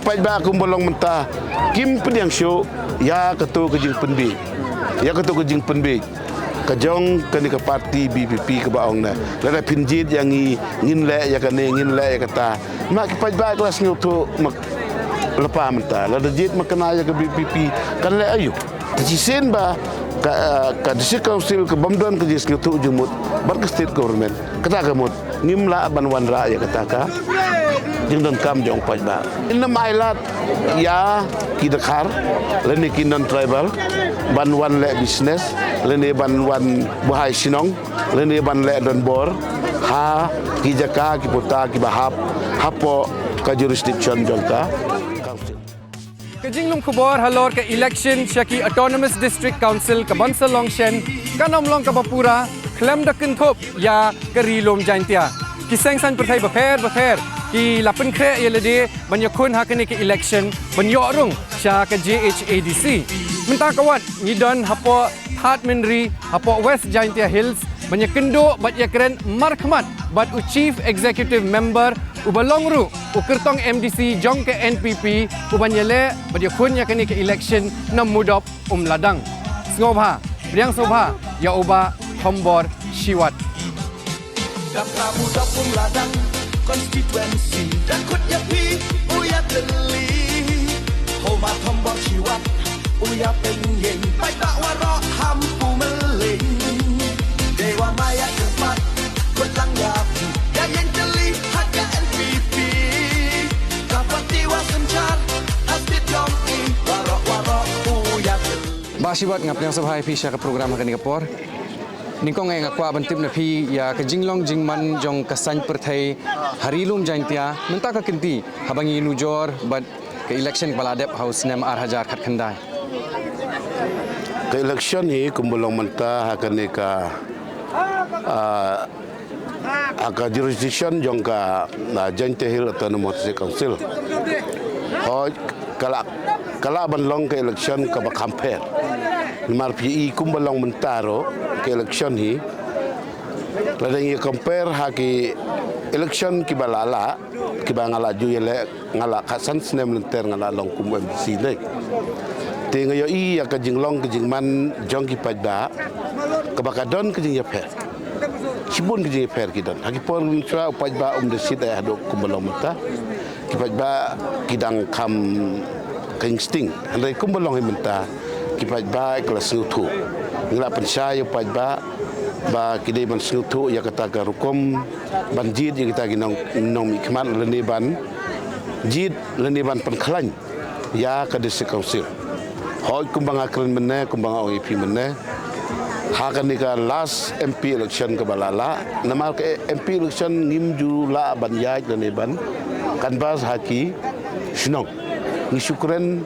kepai ba kumbolong mentah kim pediang show ya ketu kejing penbi ya ketu kejing penbi kejong kani ke parti BPP ke baong na lada pinjit yang ngin le ya kane ngin le ya kata mak kepai ba kelas ngutu mak lepa mentah lada jit makena ya ke BPP kan le ayu tjisen ba ka district council ke bamduan ke jis ngutu jumut bar ke state government kata kamut ngimla banwan ra ya kata ka jeng dan kam jong paj ba inna mailat ya kidakar leni kinon tribal banwan le business leni banwan buhai sinong leni ban le don bor ha kijaka kiputa kibahap hapo ka jurisdiction jongka Kajinglum kubor halor ke election syaki autonomous district council ke Bansal Longshen kanom long ke Bapura klem da kenthop ya kerilom jaintia kiseng san perthai bapher ki lapen kre yelede banyakun hakane ke election banyorung sya ke JHADC minta kawat ngidon hapo That Menri hapo West Jaintia Hills banyakendo bat yakren markhmat bat u chief executive member ubalongru ukertong MDC jong ke NPP ubanyele badyakun yakane ke election nam mudop ladang ngobha briang sobha ya uba thombor shiwat ladang konstituensi dan kutnya pi uya teli homa thombor shiwat uya pengen pai tak waro hampu meling dewa maya cepat belang yapi gayen teli harga NPP kapati wasencar astit yongki waro uya teli Basiwat ngapnyang sabhay pi sya ke program hakan ngapor Ningkong ay ngakwa bantip na pi ya kajinglong jingman jong kasan perthai harilum jaintia menta ka kinti habang inujor but ke election baladep house nem ar hajar khat khandai ke election ni kumbolong menta hakan ka aka jurisdiction jong ka Jaintia Hill Autonomous Council ho kala banlong ke election ka bakamper Mar PI kumbalong mentaro ke election hi ladang ye compare ha ki election ki balala ki bangala ju yele ngala khasan snem lenter ngala long kum MDC le te ngayo I ya ka jinglong ke jingman jong ki pajda ka bakadon ke jing yeper sibun ke jing yeper ki don ha ki por tra pajba de sit ay hado kumbalong menta ki pajba kidang kam kingsting andai kumbalong hi menta kipat ba kelas ngutu ngila pensaya pat ba kidai ban ngutu ya kata ka rukom banjid ya kita ginong ikman leni ban jid leni ban penklan ya ka district council hoi kumbang akren menne kumbang OEP menne hakan ni ka last MP election ke balala nama ke MP election ngimju la ban ya leni ban kanbas haki sinong ni syukran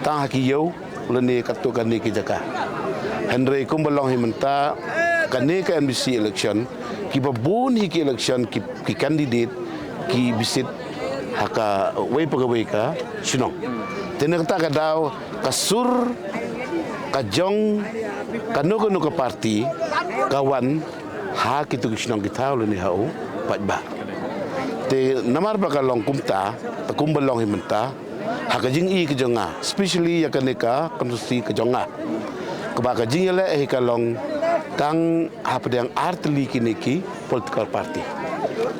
tang haki yau leni katu kani ki jaka Henry kumbalong himenta kani ka MBC election ki babun hi ki election ki candidate ki bisit haka wei pegawai ka sinong tenang ta kadaw kasur kajong kanu ka parti kawan ha kitu sinong kita leni hau patba te namar bakalong kumta kumbalong himenta haka jing I kejonga especially ya kaneka konstitusi kejonga kebaka jing yele kalong kang hapadang artli kiniki political party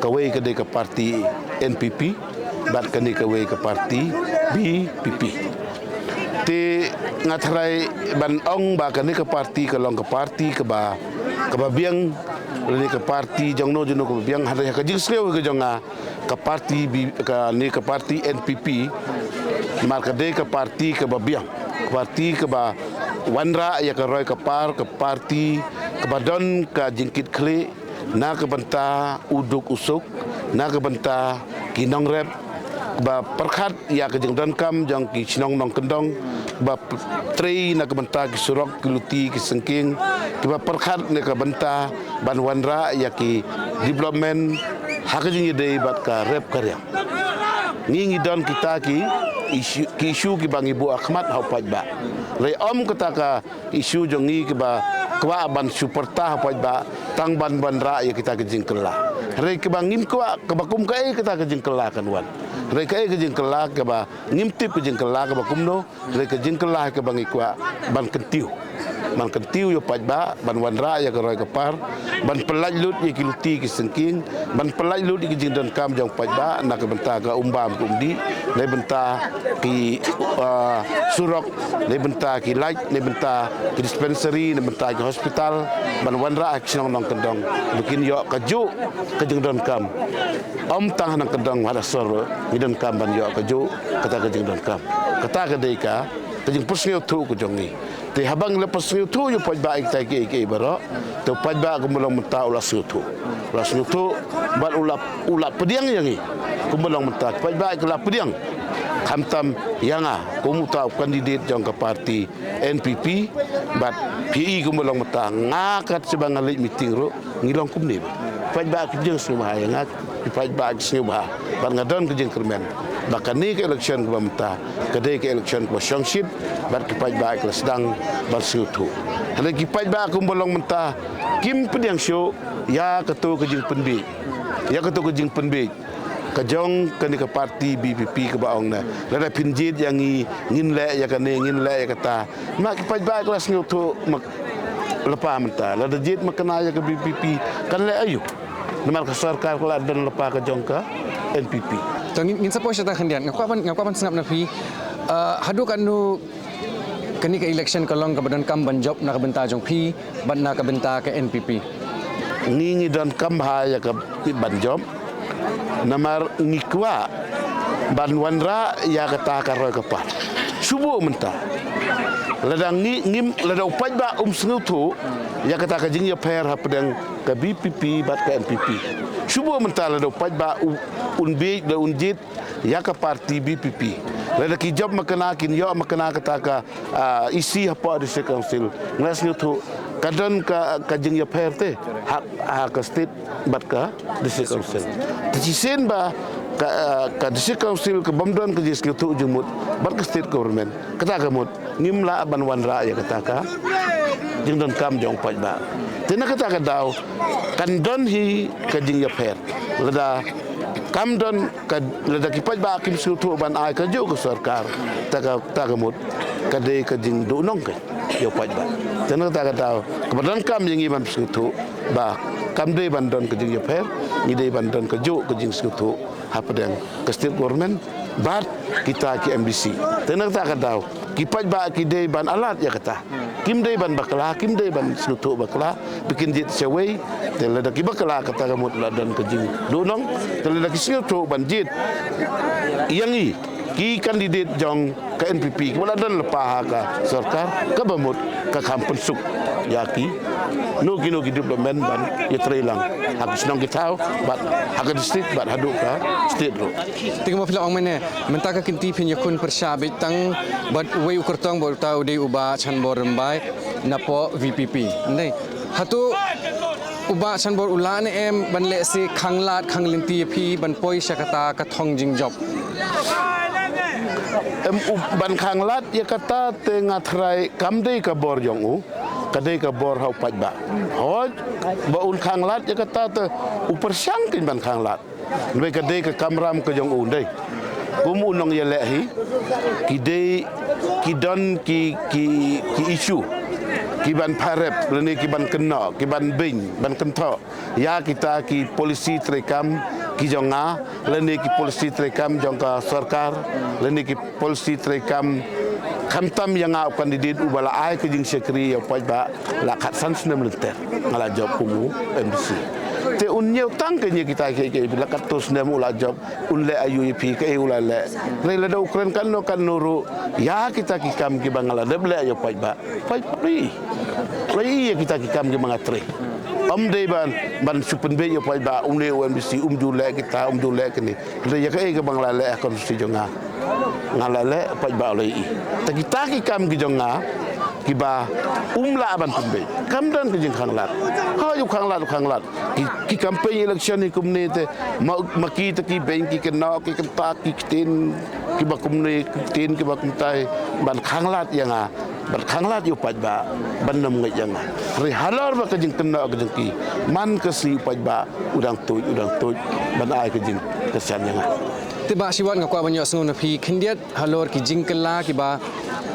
kawai kade ke parti NPP bat kane kawai ke parti BPP te ngatrai ban ong ba kane ke parti kalong ke parti keba biang leni ke parti jongno jono ke biang hada ka jing sleu ke jonga ke parti ke parti NPP markade ke parti ke babiang parti ke ba wanra ya ke roy ke parti ke badon ke jingkit kli na ke benta uduk usuk na ke benta kinong rep ba perkhat ya ke jengdan kam jang ki sinong nong kendong ba trei na ke benta ki surok ki luti ki sengking ki ba perkhat ne ke benta ban wanra ya ki development hakajing dei bat ka rep karya ngingi don kita ki isu ki bang Ibu Ahmad haupat ba le om kata ka isu jongi ki ba kwa ban superta haupat ba tang ban ra ya kita ke jingkela re ki bang ngim kwa ke bakum kai kita ke jingkela kan wan Mereka ke jing kelah ke ba ngimtip ke jing kelah ke ba kumno, mereka jing kelah ke bang ikwa ban kentiu. Man kentiu yo pajba ban wanra ya ke roi kepar, ban pelaj lut ye kiluti ke sengking, ban pelaj lut ke jing dan kam jong pajba nak ke benta ke umbam ke umdi, le benta ki surok, le benta ki laj, le benta ki dispensary, le benta ki hospital, ban wanra ke senong nong kendong, bikin yo kaju ke jing dan kam. Om tang nang kendong ada sor ni dan kam ban yo kaju kata ke jing dan kam. Kata ke deika ke jing pusnyo tu ke jong ni. Te habang lepas tu yo pajba ik tai ke baro te pajba kumulong menta ulas tu ban ulap pediang yang ni kumulong menta pajba ik ulap pediang kamtam yanga kumuta kandidat jong ke parti NPP bat PI kumulong menta ngakat sebang alik meeting ro ngilong kumni pajba ke jeng semua yang pajba ke semua ban ngadon ke jeng kermen bahkan ni ke election ke menta kedai ke election ke songship bat ke pajba ke sedang bersutu. Ada kipai ba aku bolong mentah kim pediang show ya ketu ke jing penbi. Ya ketu ke jing penbi. Kejong ke ni ke parti BPP ke baong na. Lada pinjit yang ngin le ya kane ngin le ya kata. Mak kipai ba kelas ngutu mak lepa mentah. Lada jit makena ya ke BPP kan le ayu. Namar ke sarkar kala dan lepa ke jong ke NPP. Tong ngin sapo siya ta kandian. Ngapapan sengap na pi. Hadu kanu kini ke election kalong kebadan kam banjob nak benta jong pi ban nak benta ke NPP ni dan kam ha ya ke banjob namar ngikwa ban wanra ya kata karoi kapal subuh mentah ladang ngim ladang pajba sengutu ya kata ka jing ya per ha pedang ke BPP bat ke NPP subuh mentah ladang pajba unbi da unjit ya ke parti BPP lada ki job makenakin yo makena kata ka isi apa di council ngas ngutu kadon ka jing ya perte hak state bat ka di council tisen ba ka di council ke bomdon ke jis ngutu jumut bat ka state government kata ka mut ngimla ban wanra ya kata ka jing don kam jong pajba tena kata ka daw kan don hi ka jing ya per lada kam don lada kipat ba kim sutu ban ai ka jo ke sarkar ta mut ka de ka jing do nong ke yo pat ba tena ta tahu kebadan kam jing iban sutu ba kam de ban don ka jing yo per ni de ban don ka jo ka jing sutu ha pedang ke state government bat kita ki MBC tena ta tahu kipat ba ki de ban alat ya kata kim de ban bakla kim de ban sutu bakla bikin jit sewei tela da ki bakla kata kamut ladan ke jing dunong tela da ki sutu ban jit yangi ki kandidat jong ke NPP wala dan lepah ka sarkar ke bamut ke kampung suk yaki no development ban ya trelang habis nong kita bat hak district bat hadu ka state ro tinggal pila ong mene mentaka kinti pin yakun persabit tang bat wei ukurtong bol tau de uba chan bor rembai napo VPP ndai hatu uba chan bor ulane em ban le se khanglat khanglinti phi ban poi sakata ka thong jing job ban khanglat ya kata tengah trai kamdei ka bor jong u kadai ka bor hau pajba hoj ba un khanglat ya kata te upar syang kin ban khanglat noi kadai ka kamram ka jong u dei kum unong ya lehi ki dei ki don ki isu ki ban parep leni ki ban kena ki ban bing ban kentho ya kita ki polisi trekam ki jonga leni ki polisi trekam jongka sarkar leni ki polisi trekam kamtam yang au kandidat ubala ai ke jing sekri ya pajba la khat san snem lenter ngala job kumu MBC te unyeu tang ke kita ke bila katus snem ula job unle UEP ke ula le le da ukren kan no kan nuru ya kita ki kam ki bangala deble ya pajba pajri lai ya kita ki kam ki mangatre dei ban supen be ya pajba unle MBC jule kita jule kini le ya ke bangala le konstitusi jonga ngalale pajba oleh kita ki kam ki jonga ki ba umla ban tumbe kam dan ki jing khanglat ha yu khanglat ki campaign election ni kumne te maki te ki bank ki kena ki kenta ki tin ki ba kumne tin ki ba kumtai ban khanglat yang ban khanglat yu pajba ban nam ngai yang ri halor ba ka jing kena ka jing ki man ka si pajba udang tuj ban ai ka jing kesan yang Tiba siwat ngakwa banyak sengun pi kendiat halor ki jingkela ki ba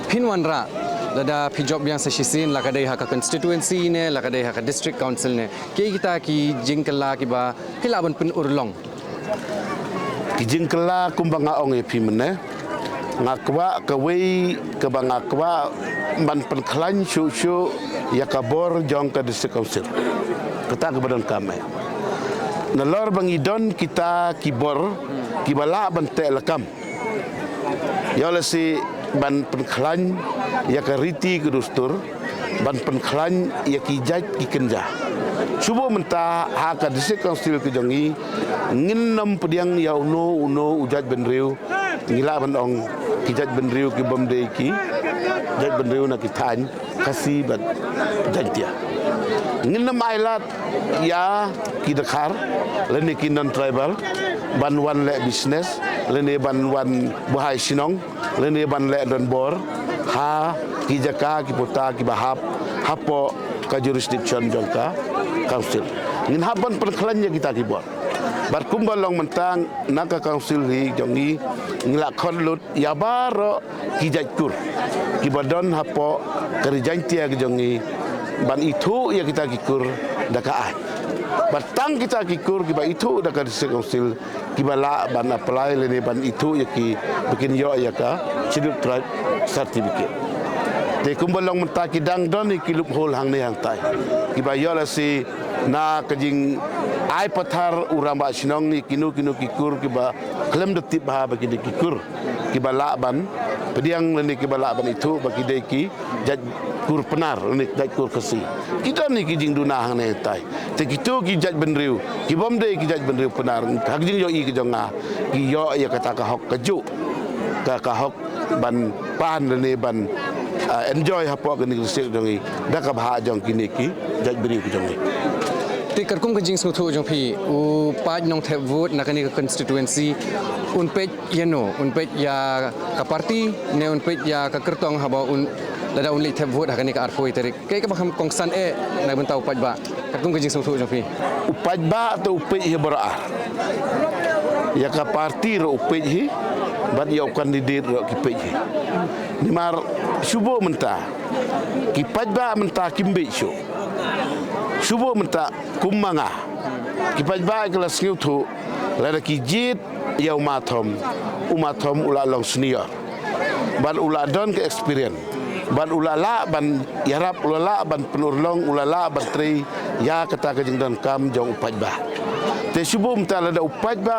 pinwan ra lada pi job yang sesisin la kadai hak constituency ne la kadai hak district council ne ki kita ki jingkela ki ba hilaban pen urlong ki jingkela kumbang aong e pi mene ngakwa kawei ke bangakwa ban pen klan syu ya kabor jong ke district council kata ke badan kami nalor bangidon kita kibor kibala ban te lekam ya lesi ban penklan ya kariti kedustur ban penklan ya kijat kikenja subuh mentah haka district council kejongi nginam pediang ya uno ujat benriu ngila ban ong kijat benriu ki bomde ki jat benriu na kitan kasih ban jantia nginam ailat ya kidakar leni ki non tribal ban wan le business leni ban wan buhai sinong leni ban le don bor ha ki jaka ki puta ki bahap hapo ka jurisdiction jongka council ngin haban perkelannya kita ki bor bar kumbal long mentang naka council hi jongi ngila khonlut ya baro ki jatkur ki badon hapo kerjantia ki jongi ban itu ya kita kikur dakaan batang kita kikur kiba itu dah kada council kiba la ban apply lene ban itu ya ki bikin yo ya ka schedule tribe certificate de kumbalong menta ki dang don ki lup hol hang ne hang tai kiba yo la si na kajing ai pathar uramba sinong ni kinu kikur kiba klem de tip ha bagi de kikur kiba la ban pediang lene kiba la ban itu bagi de ki jaj kur penar ni jaj kur kesi kita ni kijing dunah ne tai te kitu ki jaj benriu ki bomde ki jaj benriu penar hak jing yo i ki jonga ki yo ya kata ka hok keju ka hok ban pan ne ban enjoy hapo ke ni sik jongi dak ka bha jong kini ki jaj benriu ki jongi ti karkum ke jing suthu jong pi u paj nong thep vote nakani ka constituency un pej yano un pej ya ka parti ne un pej ya ka kertong haba un lada unli thep vote hakani ka arfoi terik kai ka baham kongsan na bentau paj ba karkum ke jing suthu jong pi upaj ba tu upej hi beraah ya ka parti ro upej hi ban ya kandidat ro ki pej hi ni mar subuh mentah ki paj ba mentah kimbe syu subuh mentah kumanga ki paj ba kelas tu lada ki jit ya umathom ula long senior ban ula don ke experience ban ulala ban yarap ulala ban penurlong ulala ban tri ya kata ke jingdan kam jong upaj ba te subum ta ada upaj ba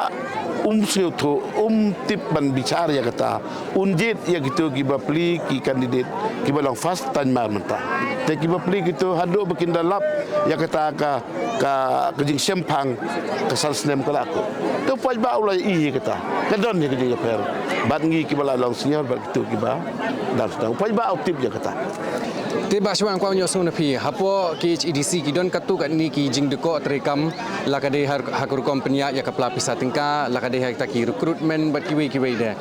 siu tu tip ban bicara ya kata unjit ya gitu ki bapli ki kandidat ki balong fast tan mar menta te ki bapli gitu hadu bikin dalap ya kata ka kejing sempang kesal senem kelaku tu upaj ba ulai i kata kadon ya kejing per bat ngi ki bala long senior bat gitu ki ba dan sedang upaj ba tip ya kata tiba siwang kwa nyo sung na pi hapo ki EDC ki don katu kat ni ki jing deko terekam la kadai hakur kompenya ya kapla pisa tingka la kadai hak ki recruitment bat kiwe de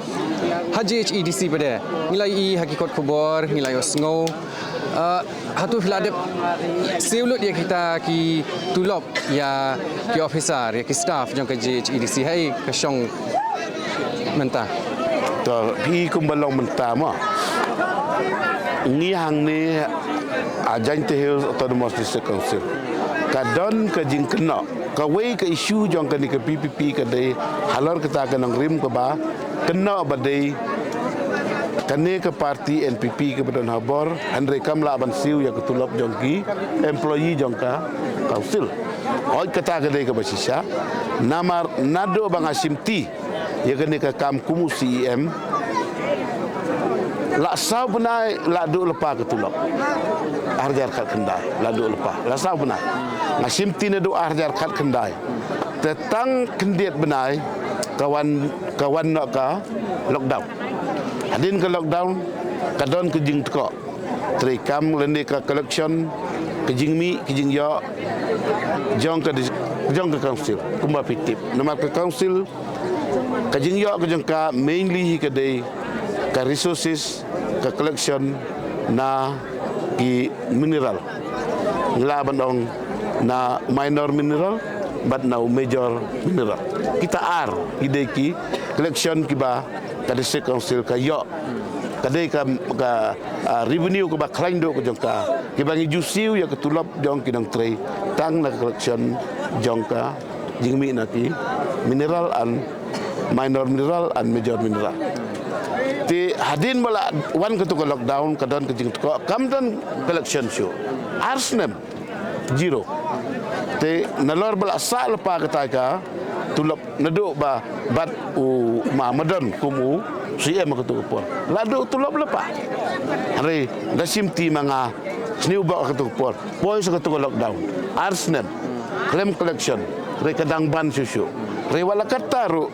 haji EDC bade nilai i hakikot kubor nilai osngo hatu filadep seulut ya kita ki tulop ya ki officer ya ki staff jong ke EDC hai ke syong mentah to pi kumbalong mentah ma ni hang ni ajan tehil autonomous district council kadon ke jing kena ka wei ke isu jong ke ni ke PPP ke dei halor kita ke nang rim ke ba kena badai kane ke parti NPP ke badan habor andre kam la ban siu ya ketulop jong ki employee jong ka council oi kata ke dei ke basisa namar nado bang Asim T ya kene ke kam kumu CEM la sau benai la du lepa ketulop arjar kat kendai la du lepa la sau benai ngasim tine du arjar kat kendai tetang kendiat benai kawan nak ka lockdown hadin ke lockdown kadon ke jing teko trikam lende ka collection ke jing mi ke jing yo jong ke council kumba pitip nama ke council ke jing yo ke jong ka mainly ke dei ka resources ke collection na ki mineral ngila bandong na minor mineral but now major mineral kita ar ide ki collection kiba ka district council ka yo kadai ka revenue ko ba klain do ko jongka kiba ngi jusiu ya ketulap jong kinang trei tang na collection jongka jingmi naki mineral and minor mineral and major mineral ti hadin bala wan ketu lockdown kadon ke jing ko kamdan collection show arsnem zero te nalor bala sa lepa kataka tulap nadu ba bat u mamadon kumu CM ketu pon ladu tulap lepa hari dasim ti manga sniu ba ketu pon boy sa ketu lockdown arsnem claim collection re kadang ban susu re wala kataru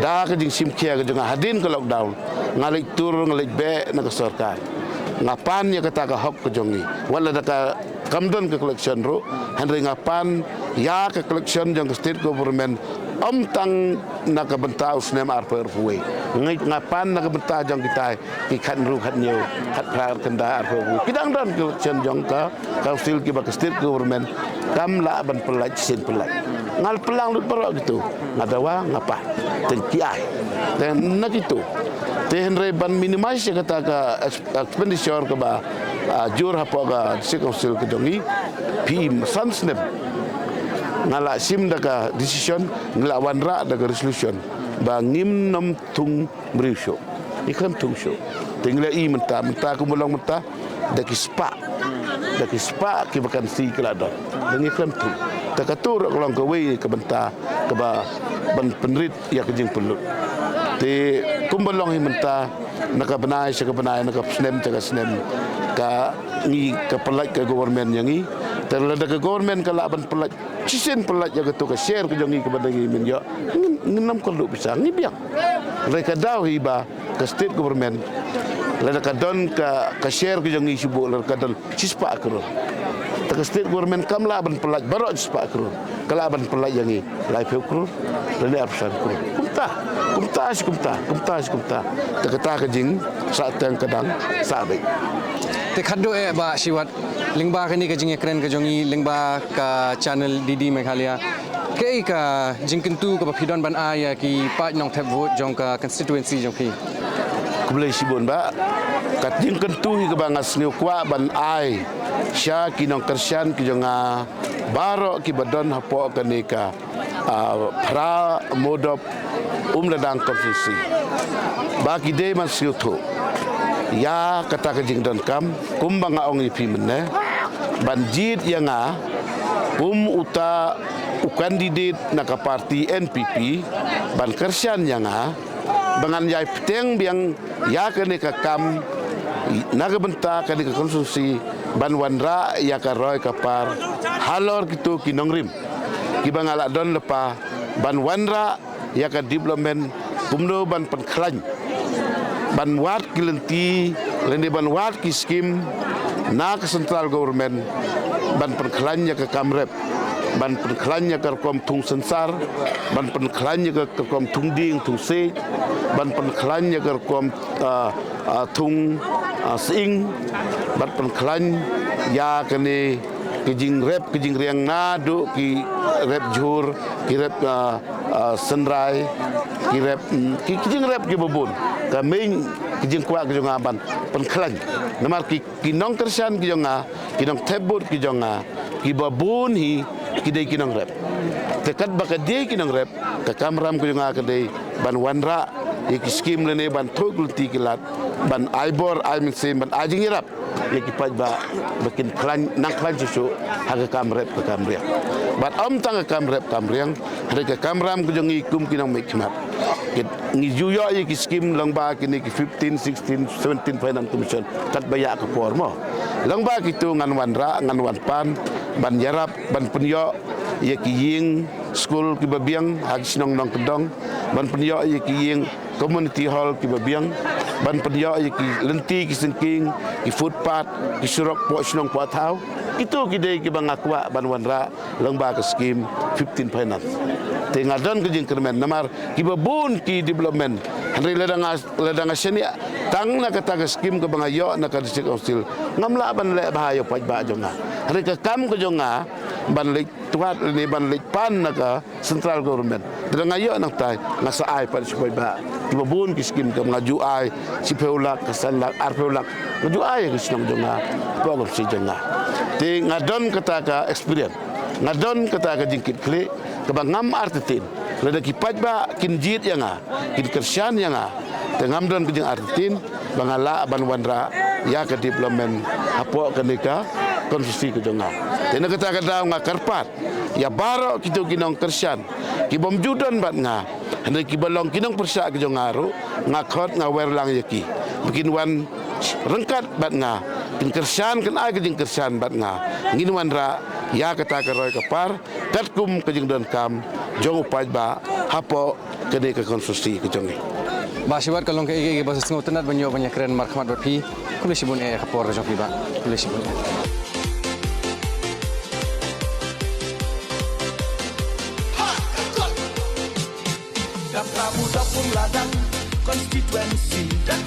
da ka jing simkia ka jang hadin ke lockdown ngalik tur ngalik be na sarkar ngapan ya kata ka hok ke jongi wala da ka kamdon ke collection ro handre ngapan ya ke collection jang state government tang na ka benta usnem arper fuwe ngapan na ka benta jang kita ki khan ru khat nyu khat phar kanda arper fuwe kidang don collection jang ka council ki ba state government kam la ban pelaj sin pelaj ngal pelang lut perok gitu ngadawa ngapa tengki ai dan nak itu tenre ban minimize kata ka expenditure ke ba jur apa ka council ke dongi pim sansnep ngala sim daga decision ngala wanra daga resolution ba ngim nam tung brisho ikam tung sho tingla I menta kumulong menta daki spa ki bakan si kelada dan ikam tung takatur kolong ke wei ke benta ke ba ban penrit ya ke jing pelut ti kumbalong himenta naka benai sa ka benai naka snem ka ngi ka pelaj ke government yang ngi terlada ke government ka laban pelaj cisen pelaj ya ke share ke jongi ke badangi men yo nginam kalau bisa ngi biang mereka daw hiba ke state government lada ka don ka share ke jongi subu lada ka don cispa akro ta state government kam laban pelaj baro cispa akro kalaban pelaj yang ngi lai pekro lada absan kro kumta ta kata ka jing saat yang kadang sabe te khaddo e ba siwat lingba kani ka jing ekren ka jongi lingba ka channel Didi Meghalaya ke ka jingkentu ka phidon ban aya ki pa nong thep vote jong ka constituency jong ki kublai sibon ba kat jingkentu hi ka bangas ni kwa ban ai sya ki nong kersian ki jonga baro ki badon hapo kani ka pra modop ladang konstitusi bagi de man siutu ya kata ke jing don kam kumbang aong ipi mene banjit yang uta kandidat nak parti NPP ban kersian yang bangan yai peteng biang ya kene ka kam naga benta kene ka konstitusi ban wanra ya ka roy kapar halor gitu kinongrim kibangala don lepa ban wanra ya ka development kumno ban penklan ban wat kilenti lende ban wat ki skim na ke central government ban penklannya ke kamrep ban penklannya ke kom tung sensar ban penklannya ke kom tung ding tung se ban penklannya ke kom tung sing ban penklan ya kene kijing rep kijing riang nadu ki rep jur ki rep senrai ki rep ki kijing rep ki bobon kami kijing kuat kijing aban penklan namar ki nong kersan kijing kinong tebut kijing ki babon hi kidai kinong rep tekat bakadai kinong rep ke kamram kijing kadai ban wanra iki skim lene ban togul tikilat ban aibor aimin ban ajing irap iki paj ba bakin klan nang klan susu haga kamrep ke kamriang bat tang kamrep kamriang ke kamram kijing ikum kinong mekmat ngi juyo iki skim lang ba kini ki 15 16 17 finance commission kat baya ke pormo lang ba kitu ngan wanra ngan wanpan ban yarap ban penyo ye ki ying school ki babiang hag sinong nong kedong ban penyo ye ki ying community hall ki babiang ban penyo ye ki lenti ki sengking ki footpath ki surok po sinong po thau itu kidai ki bangakwa ban wanra lang ba ke skim 15 finance tengadon ke jing kermen namar ki babun ki development hari ladang seni tang na kata ke skim ke bangayo na ka district council ngamla ban le bahayo paj ba jonga hari ke kam ke jonga ban le tuat ni ban le pan na ka central government Terang ayo nak tai ngasa ai pada supaya ba. Tiba bun kiskim ke ngaju ai si peulak kesalak ar peulak. Ngaju ai ke senang jonga. Program si jonga. Ti ngadon kata ka experience. Ngadon kata ka jingkit kle ke bangam artitin. Lada kipat ba kin jit yang kin kersian yang tengam don ke jing artitin bangala ban wandra ya ke diplomen apo ke nika konstitusi ke jonga. Tena kata ngakarpat ya baro kita kinong kersian kibom judan bat nga hendak kibalong kinong persa ke jongaru ngakot ngawer lang yaki bikin wan rengkat bat nga kin kersian kan ai ke jing kersian bat nga ngin wan ra ya kata ke roy kapar katkum ke jing don kam jong upaj ba hapo ke nika konstitusi ke jongi. Basiwat kalong ke igi bahasa ngotenat banyak keren marhamat berpi kulis sibun kapor jong piba kulis sibun. Dan kamu dapung ladang konstituensi dan